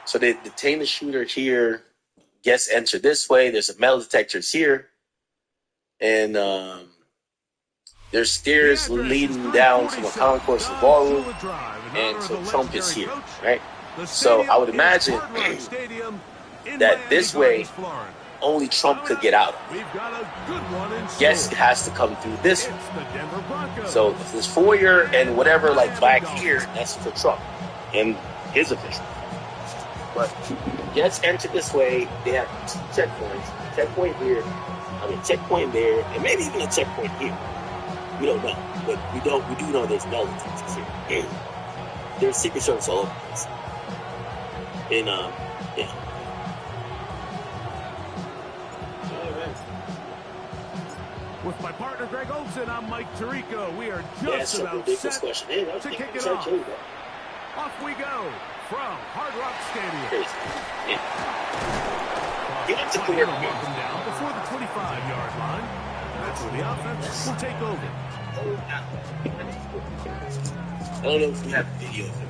So they detain the shooter here. Guests enter this way. There's a metal detectors here. And there's stairs leading down from a concourse to the ballroom. And so Trump is here, right? So I would imagine that this way only Trump could get out. Guest has to come through this way. So if there's foyer and whatever like back here, that's for Trump and his officials. But guests enter this way. They have two checkpoints. Checkpoint here, checkpoint there, and maybe even a checkpoint here. We don't know, but we do know there's metal detectors here. There's Secret Service all over the place. And yeah. With my partner Greg Olson, I'm Mike Tirico. We are just about set to kick it off. Off we go from Hard Rock Stadium. Get to clear. Welcome down before the 25-yard line. That's where the offense will take over. I don't know if we have video of him.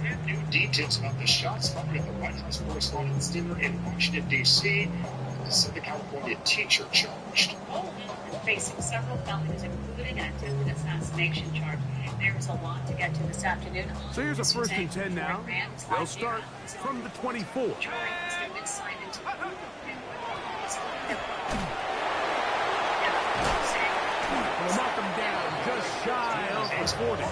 And new details about the shots fired at the White House Correspondents' Dinner in Washington, D.C. The Southern California teacher charged. Facing several felonies, including attempted assassination charge. There's a lot to get to this afternoon. So here's a 1st and 10 now. They'll start from the 24. We'll knock them down just shy of the 40.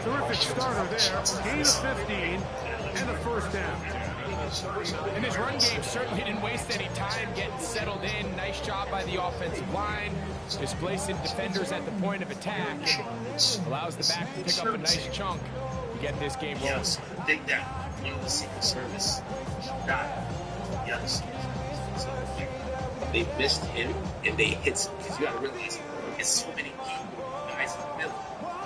Terrific starter there. Gain of 15 and a 1st down. And this run game certainly didn't waste any time getting settled in. Nice job by the offensive line, displacing defenders at the point of attack. Allows the back to pick up a nice chunk to get this game rolling. Yes, I think that the Secret Service got the other Secret Service. So they missed him and they hit him. Because you got to realize, there's so many guys in the middle.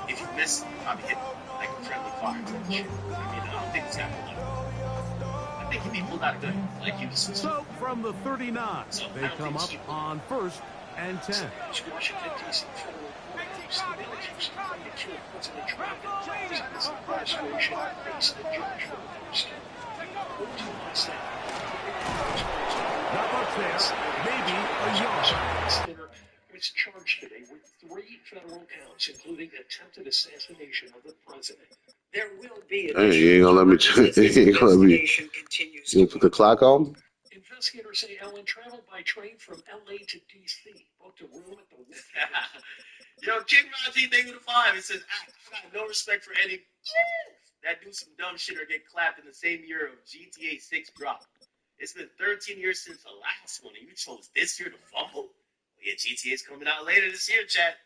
If you miss, you probably hit like a friendly fire. I mean, I don't think it's happening. I think he pulled out a gun, like he was. So from the 39, they come up on 1st and 10. Not much there, maybe a yard. It's charged today with 3 federal counts, including attempted assassination of the president. There will be hey, you ain't gonna let me. You ain't gonna let me. You put the clock on. Investigators say Ellen traveled by train from L.A. to D.C. Booked a room at the. Yo, King Raji, thing with the 5. It says, I got no respect for any that do some dumb shit or get clapped in the same year of GTA 6 drop. It's been 13 years since the last one, and you chose this year to fumble. Yeah, GTA's coming out later this year, chat.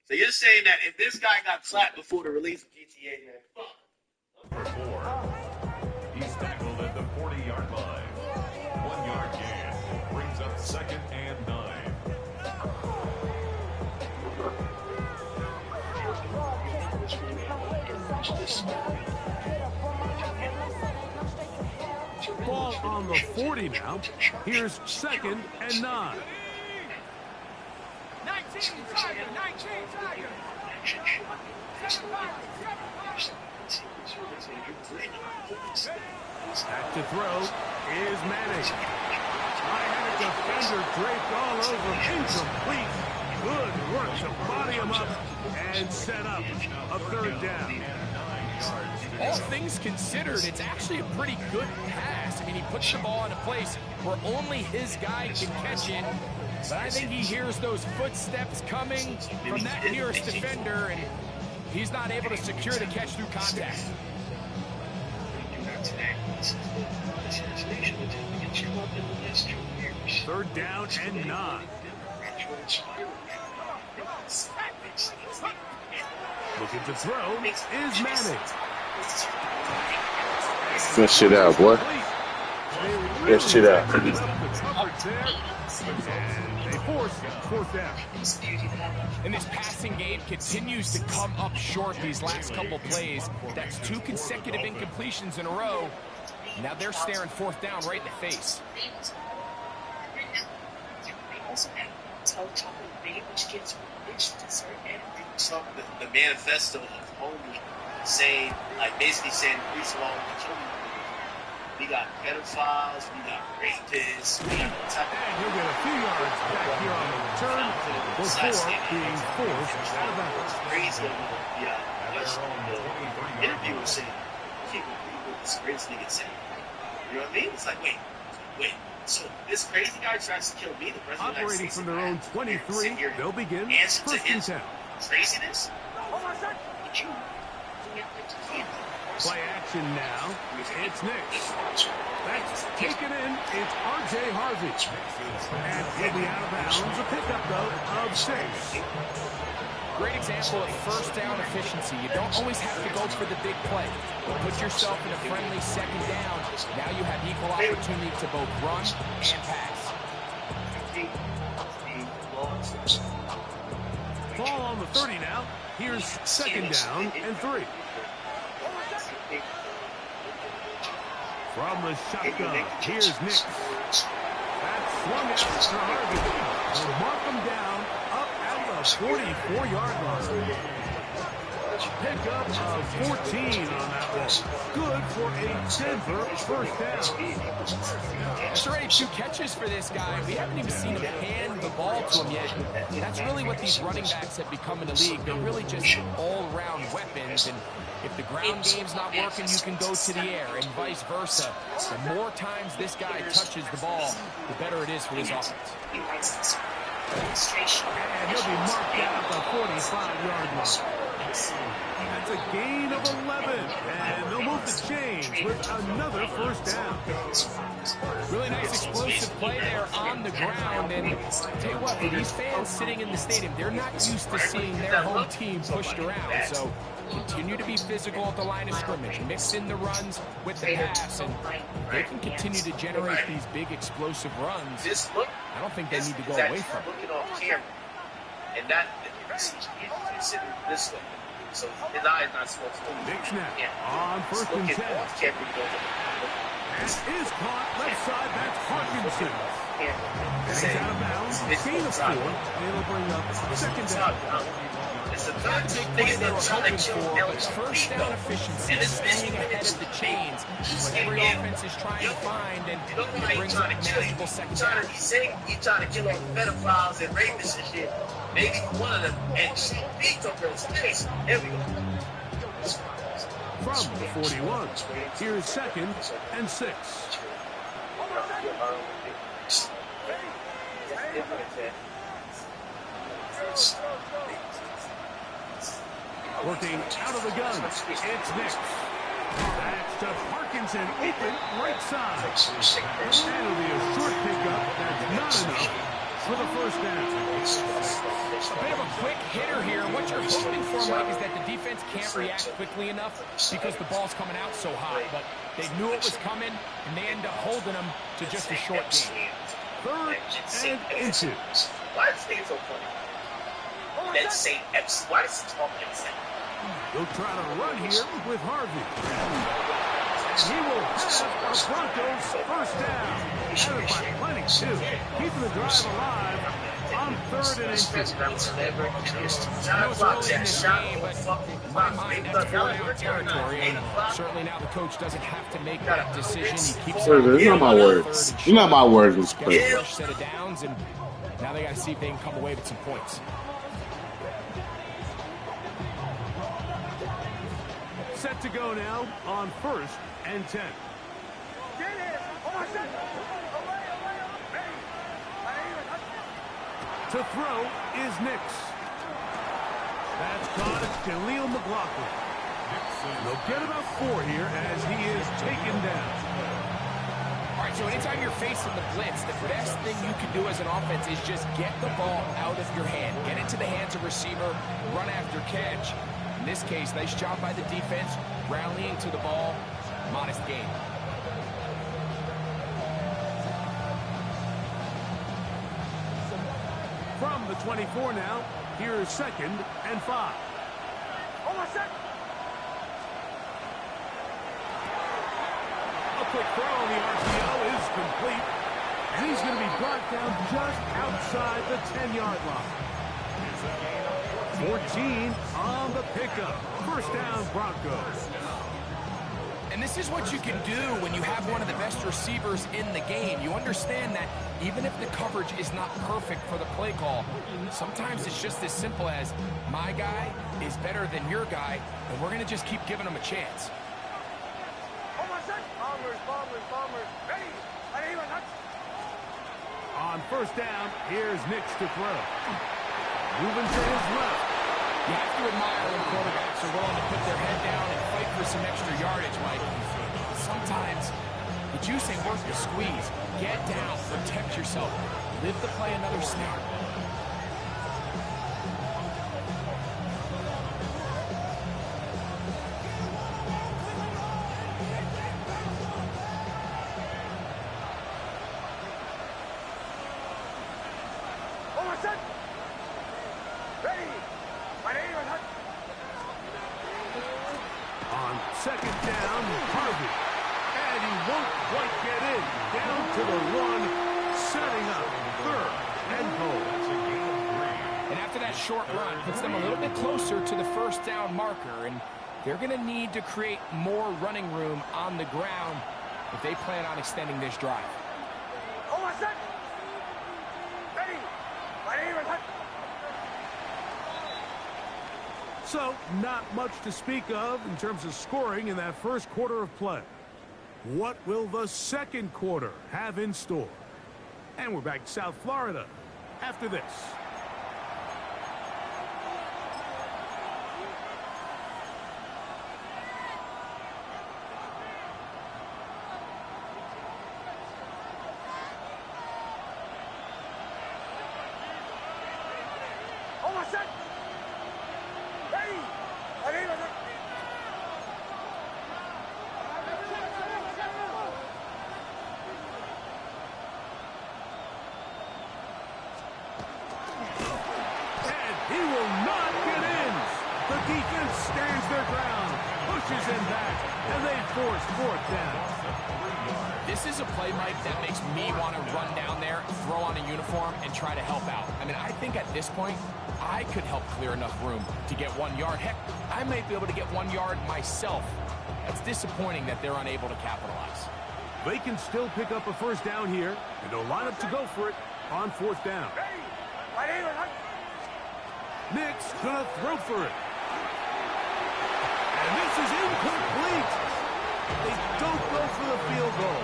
So you're saying that if this guy got slapped before the release of GTA, man, fuck. Number 4. He's tackled at the 40-yard line. 1-yard gain brings up 2nd and 9. Ball on the 40 now. Here's 2nd and 9. 19 Tiger, 19 Tiger. Back to throw is Manning. High-handed defender draped all over. Incomplete. Good work to body him up and set up a 3rd down. All things considered, it's actually a pretty good pass. I mean, he puts the ball in a place where only his guy can catch it. But I think he hears those footsteps coming from that nearest defender, and he's not able to secure the catch through contact. 3rd down and 9. Looking to throw is Manning. That shit out, boy. That shit out. And they force 4th down. And this passing game continues to come up short these last couple plays. That's 2 consecutive incompletions in a row. Now they're staring 4th down right in the face. The manifesto of home saying, like, basically saying the reason why we kill you. We got pedophiles, we got rapists, we got all type of. And he'll get a few yards back here on the return before being forced out of bounds. Crazy. Yeah. The interviewer said, I can't believe what this crazy nigga said. You know what I mean? It's like, wait. So this crazy guy tries to kill me, the president of the United Operating States, from their own 23, they'll begin first and 10. Craziness? Play action now. It's Nix. That's taken in. It's R.J. Harvey. And he'll be out of bounds. A pickup, though, of 6. Great example of first down efficiency. You don't always have to go for the big play. But put yourself in a friendly second down. Now you have equal opportunity to both run and pass. Ball on the 30 now. Here's second down and 3. From the shotgun, here's Nix. That's swung out to Harvey. They'll mark him down up at the 44-yard line. Pickup of 14 on that one. Good for a Denver first down. That's already 2 catches for this guy. We haven't even seen him hand the ball to him yet. That's really what these running backs have become in the league. They're really just all-around weapons. And if the ground game's not working, you can go to the air and vice versa. The more times this guy touches the ball, the better it is for this offense. And he'll be marked down at the 45-yard line. That's a gain of 11, and they'll move the chains with another first down. Really nice explosive play there on the ground, and I'll tell you what, for these fans sitting in the stadium, they're not used to seeing their home team pushed around, so continue to be physical at the line of scrimmage, mix in the runs with the pass, and they can continue to generate these big explosive runs. I don't think they need to go away from it. Looking off camera, and that he's sitting this way. So his eye is not supposed to move. Big snap on first and 10. That is caught left side. That's Harkinson. And he's out of bounds. Gain of 4. It'll bring up second down. It's a big Play they were hoping for, but first down efficiency, staying ahead of the chains, what every offense is trying to find, and it brings up manageable second down. He's saying he's trying to kill all the pedophiles and rapists and shit. Maybe one of them, and she beat up those face. There we go. From the 41, here's second and 6. Working out of the gun, it's Nix. That's to Harkinson, open right side. That'll be a short pickup. That's not enough for the first down. A bit of a quick hitter here. What you're hoping for, Mike, is that the defense can't react quickly enough because the ball's coming out so hot. But they knew it was coming, and they end up holding them to just a short game. Third and inches. Why is this so funny? Let's say Epstein. Why does he talk like that? He'll try to run here with Harvey. And he will have a Broncos first down. Added by plenty, too. Keeping the drive alive on third and inches. I know it's early in this game, but in my mind, that's 4-down territory. And certainly now the coach doesn't have to make that decision. He keeps it. These are my words. You're not my words, Mr. President. Fresh set of downs, and now they got to see if they can come away with some points. Set to go now on first and 10. To throw is Nix. That's caught at Khalil McLaughlin. They'll get about 4 here as he is taken down. All right, so anytime you're facing the blitz, the best thing you can do as an offense is just get the ball out of your hand. Get it to the hands of receiver, run after catch. In this case, nice job by the defense, rallying to the ball, modest gain. From the 24 now, here's second and 5. A quick throw on the RPO is complete, and he's going to be brought down just outside the 10-yard line. 14 on the pickup. First down, Broncos. And this is what you can do when you have one of the best receivers in the game. You understand that even if the coverage is not perfect for the play call, sometimes it's just as simple as my guy is better than your guy, and we're going to just keep giving him a chance. On first down, here's Nix to throw. Moving to his left. You have to admire when quarterbacks are willing to put their head down and fight for some extra yardage, Mike. Sometimes the juice ain't worth the squeeze. Get down, protect yourself, live the play another snap. On second down, Harvey. And he won't quite get in. Down to the one, setting up third and goal. And after that short run, puts them a little bit closer to the first down marker, and they're going to need to create more running room on the ground if they plan on extending this drive. So, not much to speak of in terms of scoring in that first quarter of play. What will the second quarter have in store? And we're back to South Florida after this. He will not get in. The defense stands their ground, pushes him back, and they force fourth down. This is a play, Mike, that makes me want to run down there, throw on a uniform, and try to help out. I mean, I think at this point, I could help clear enough room to get 1 yard. Heck, I might be able to get 1 yard myself. That's disappointing that they're unable to capitalize. They can still pick up a first down here, and they'll line up to go for it on fourth down. Nick's gonna throw for it. And this is incomplete. They don't go for the field goal.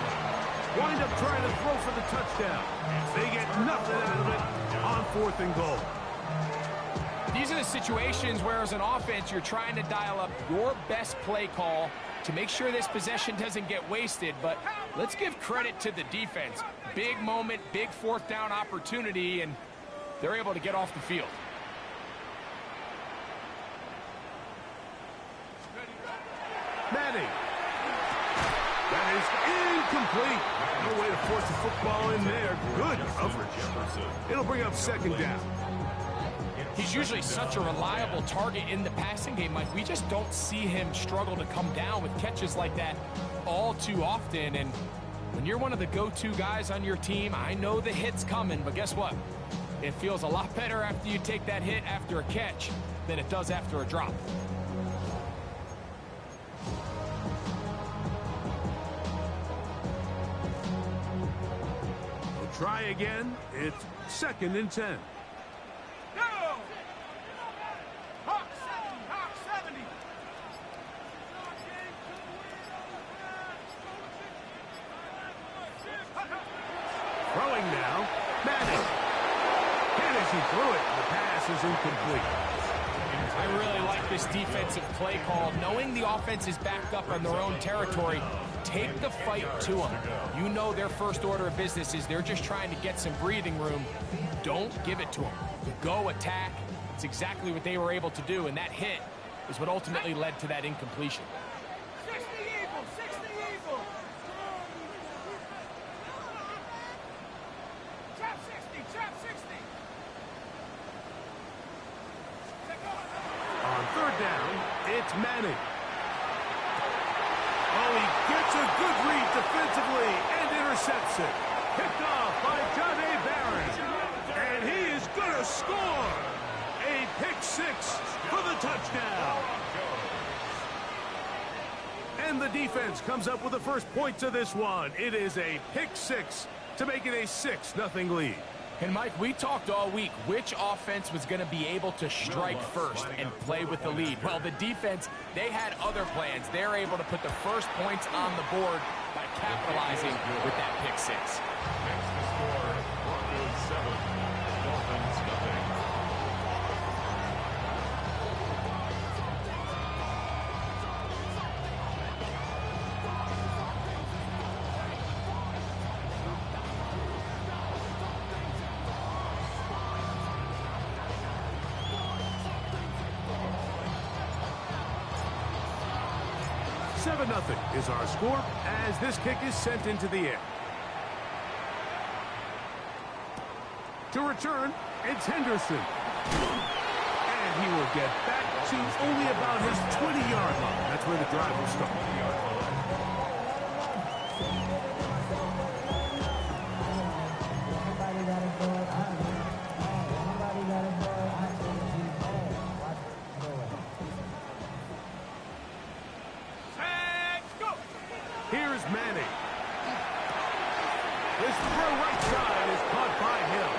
Wind up trying to throw for the touchdown. They get nothing out of it on fourth and goal. These are the situations where as an offense, you're trying to dial up your best play call to make sure this possession doesn't get wasted. But let's give credit to the defense. Big moment, big fourth down opportunity, and they're able to get off the field. Manning. That is incomplete. No way to force the football in there. Good coverage. It'll bring up second down. He's usually such a reliable target in the passing game, Mike. We just don't see him struggle to come down with catches like that all too often. And when you're one of the go-to guys on your team, I know the hit's coming, but guess what? It feels a lot better after you take that hit after a catch than it does after a drop. Try again. It's second and 10. Throwing now. Manning. And as he threw it, the pass is incomplete. I really like this defensive play call. Knowing the offense is backed up on their own territory, take the fight to them. You know their first order of business is they're just trying to get some breathing room. Don't give it to them. Go attack. It's exactly what they were able to do, and that hit is what ultimately led to that incompletion. 60 Eagles, 60 Eagles. Trap 60, trap 60. On third down, it's Manning. Oh, he gets a good read defensively and intercepts it. Picked off by Johnny Barron. And he is going to score. A pick six for the touchdown. And the defense comes up with the first point to this one. It is a pick six to make it a 6-0 lead. And Mike, we talked all week which offense was going to be able to strike first and play with the lead. Well, the defense, they had other plans. They're able to put the first points on the board by capitalizing with that pick six. Next to score, Broncos 7, Dolphins nothing. Nothing is our score as this kick is sent into the air. To return, it's Henderson. And he will get back to only about his 20-yard line. That's where the drive will start. Here's Manning. His throw right side is caught by Hill.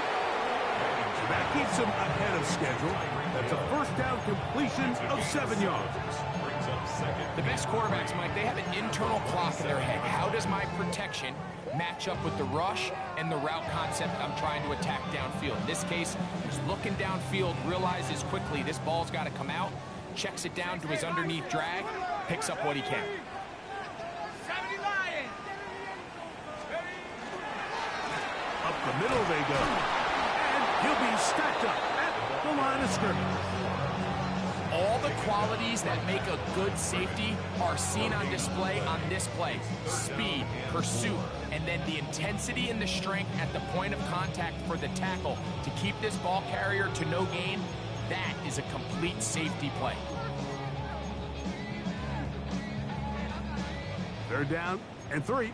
That keeps him ahead of schedule. That's a first down completion of 7 yards. The best quarterbacks, Mike, they have an internal clock in their head. How does my protection match up with the rush and the route concept I'm trying to attack downfield? In this case, he's looking downfield, realizes quickly this ball's got to come out, checks it down to his underneath drag, picks up what he can. Up the middle they go. And he'll be stacked up at the line of scrimmage. All the qualities that make a good safety are seen on display on this play. Speed, pursuit, and then the intensity and the strength at the point of contact for the tackle to keep this ball carrier to no gain. That is a complete safety play. Third down and 3. Here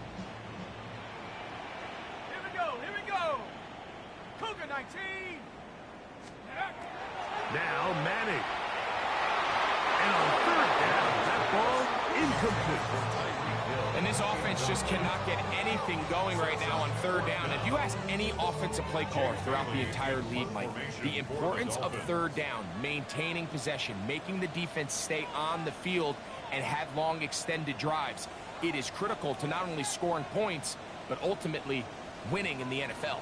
we go. Cougar 19. Now Manning. And on third down, that ball incomplete. And this offense just cannot get anything going right now on third down. If you ask any offensive play caller throughout the entire league, Mike, the importance of third down, maintaining possession, making the defense stay on the field and have long extended drives, it is critical to not only scoring points, but ultimately winning in the NFL.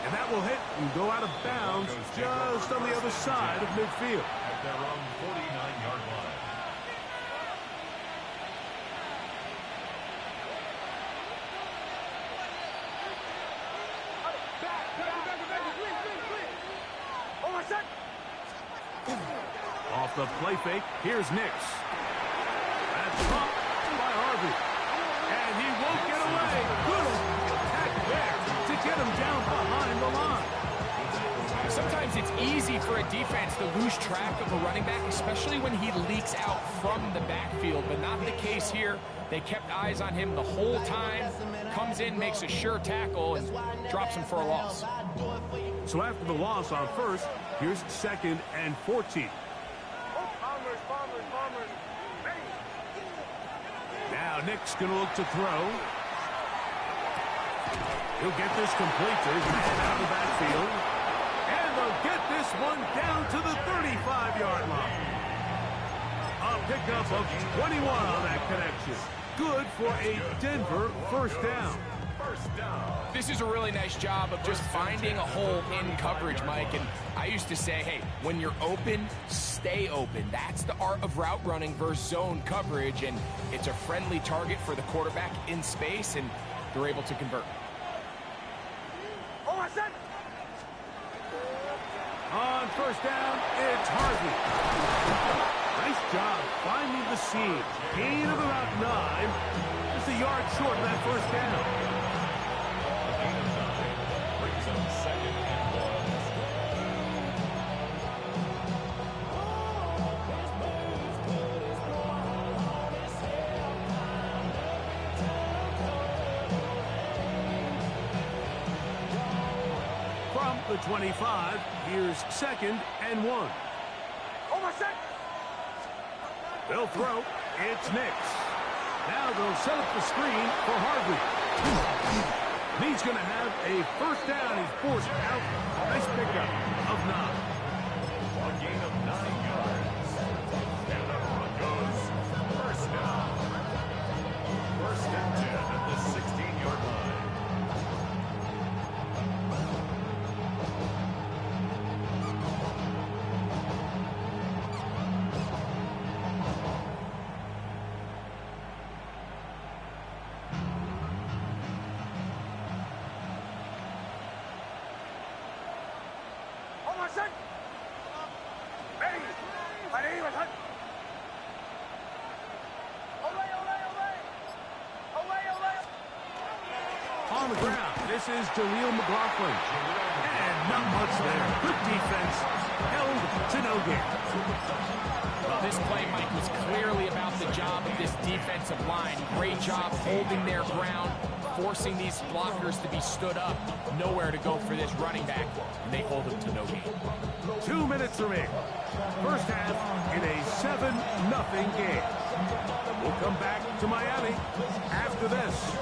And that will hit and go out of bounds just on the other side of midfield. At their own 49-yard line. Off the play fake, here's Nix. That's dropped by Harvey. And he won't get away. Good attack there to get him down behind the line. Sometimes it's easy for a defense to lose track of a running back, especially when he leaks out from the backfield, but not the case here. They kept eyes on him the whole time, comes in, makes a sure tackle, and drops him for a loss. So after the loss on first, here's 2nd and 14. Now Nick's going to look to throw. He'll get this complete to his man out of the backfield. And they'll get this one down to the 35-yard line. A pickup of 21 on that connection. Good for a Denver first down. This is a really nice job of just finding a hole in coverage, Mike. And I used to say, hey, when you're open, stay open. That's the art of route running versus zone coverage. And it's a friendly target for the quarterback in space, and they're able to convert. On first down, it's Harvey. Nice job finding the seam. Gain of about 9. Just a yard short of that first down. Brings up 2nd and 1. the 25. Here's 2nd and 1. They'll throw. It's Nix. Now they'll set up the screen for Harvey. And he's going to have a first down. He's forced out. Nice pickup of 9. A gain of 9 yards. And the Broncos first down. First and 10 at the 16-yard line. On the ground, this is Jaleel McLaughlin. And not much there. Good defense. Held to no gain. Well, this play, Mike, was clearly about the job of this defensive line. Great job holding their ground, forcing these blockers to be stood up. Nowhere to go for this running back, and they hold him to no gain. 2 minutes remaining. First half in a 7-0 game. We'll come back to Miami after this.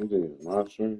Is it monster?